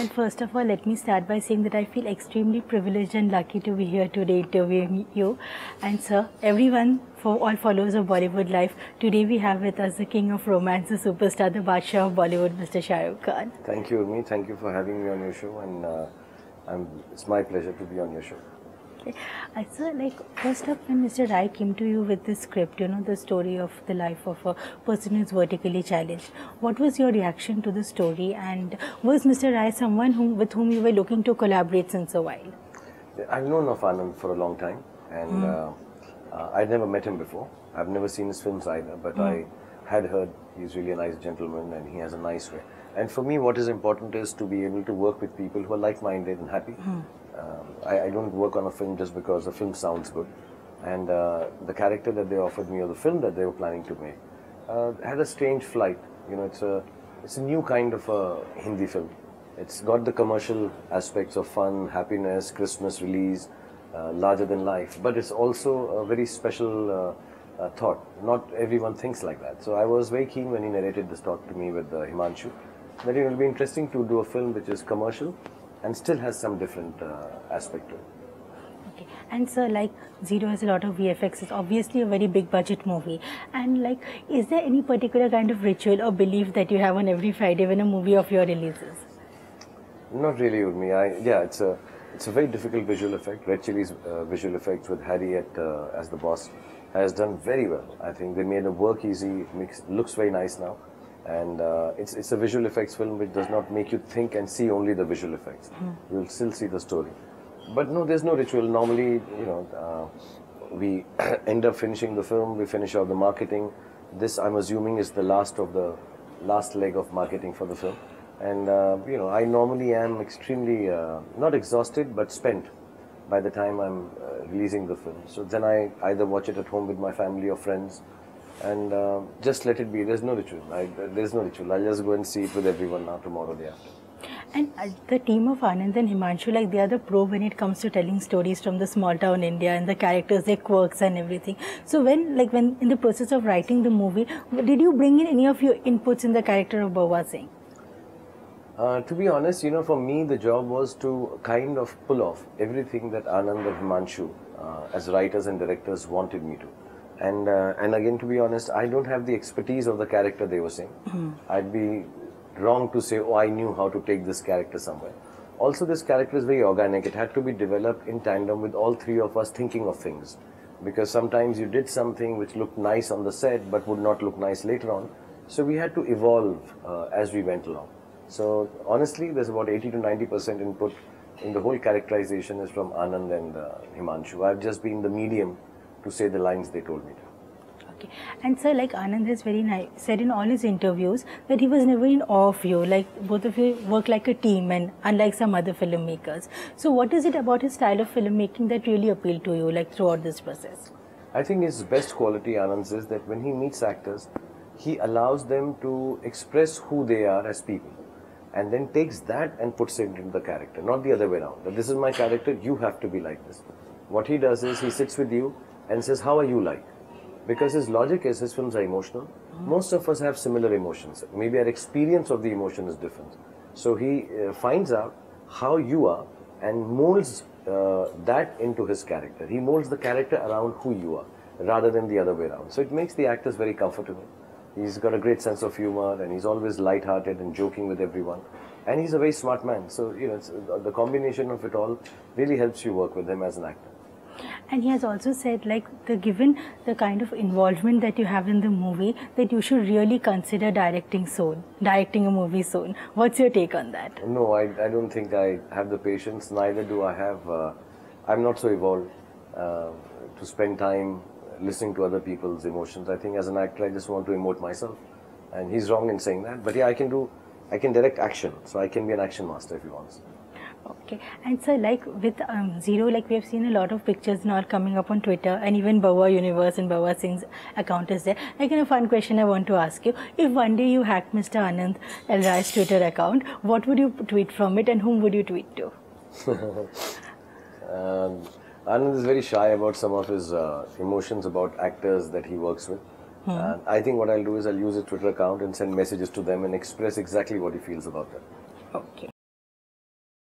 Well, first of all, let me start by saying that I feel extremely privileged and lucky to be here today interviewing you. And sir, everyone, for all followers of Bollywood life, today we have with us the king of romance, the superstar, the Badshah of Bollywood, Mr. Shah Rukh Khan. Thank you, Urmi. Thank you for having me on your show, and it's my pleasure to be on your show. Okay. Sir, like first up, when Mr. Rai came to you with this script, the story of the life of a person who is vertically challenged, what was your reaction to the story, and was Mr. Rai someone with whom you were looking to collaborate since a while? I've known of Anand for a long time, and I'd never met him before. I've never seen his films either, but I had heard he's really a nice gentleman and he has a nice way. And for me, what is important is to be able to work with people who are like-minded and happy. I don't work on a film just because the film sounds good. And the character that they offered me, or the film that they were planning to make, had a strange flight. It's a new kind of a Hindi film. It's got the commercial aspects of fun, happiness, Christmas release, larger than life. But it's also a very special thought. Not everyone thinks like that. So I was very keen when he narrated this talk to me with Himanshu, that it will be interesting to do a film which is commercial and still has some different aspect to it. Okay. And sir, like Zero has a lot of VFX. It's obviously a very big budget movie. And like, is there any particular kind of ritual or belief that you have on every Friday when a movie of your releases? Not really, Urmi. It's a very difficult visual effect. Red Chilli's visual effects with Harry as the boss has done very well. I think they made the work easy. Looks very nice now. And it's a visual effects film which does not make you think and see only the visual effects. You'll still see the story. But no, there's no ritual. Normally, we end up finishing the film, we finish out the marketing. This, I'm assuming, is the last leg of marketing for the film. And, I normally am extremely, not exhausted, but spent by the time I'm releasing the film. So then I either watch it at home with my family or friends, and just let it be. There's no ritual. There's no ritual. I'll just go and see it with everyone now, tomorrow, day after. And the team of Anand and Himanshu, like, they are the pro when it comes to telling stories from the small town India and the characters, their quirks and everything. So when in the process of writing the movie, did you bring in any of your inputs in the character of Bawa Singh? To be honest, for me, the job was to kind of pull off everything that Anand and Himanshu, as writers and directors, wanted me to. And again, to be honest, I don't have the expertise of the character they were saying. I'd be wrong to say, oh, I knew how to take this character somewhere. Also, this character is very organic. It had to be developed in tandem with all three of us thinking of things. Because sometimes you did something which looked nice on the set but would not look nice later on. So we had to evolve as we went along. So honestly, there's about 80 to 90% input in the whole characterization is from Anand and Himanshu. I've just been the medium to say the lines they told me to. Okay. And sir, like Anand has said in all his interviews that he was never in awe of you. Like, both of you work like a team, and unlike some other filmmakers. So what is it about his style of filmmaking that really appealed to you, like, throughout this process? I think his best quality, Anand's, is that when he meets actors, he allows them to express who they are as people, and then takes that and puts it into the character, not the other way around. That this is my character, you have to be like this. What he does is he sits with you and says, how are you like? Because his logic is his films are emotional. Most of us have similar emotions. Maybe our experience of the emotion is different. So he finds out how you are and molds that into his character. He molds the character around who you are rather than the other way around. So it makes the actors very comfortable. He's got a great sense of humor and he's always light-hearted and joking with everyone. And he's a very smart man. So, the combination of it all really helps you work with him as an actor. And he has also said, like, given the kind of involvement that you have in the movie, that you should really consider directing a movie soon. What's your take on that? No, I don't think I have the patience. Neither do I have. I'm not so evolved to spend time listening to other people's emotions. I think as an actor, I just want to emote myself. And he's wrong in saying that. But yeah, I can direct action. So I can be an action master if he wants. Okay. And sir, like with Zero, like we have seen a lot of pictures now coming up on Twitter, and even Bawa Universe and Bawa Singh's account is there. Like, a fun question I want to ask you, if one day you hacked Mr. Anand L. Rai's Twitter account, what would you tweet from it and whom would you tweet to? Anand is very shy about some of his emotions about actors that he works with. And I think what I'll do is I'll use his Twitter account and send messages to them and express exactly what he feels about them. Okay.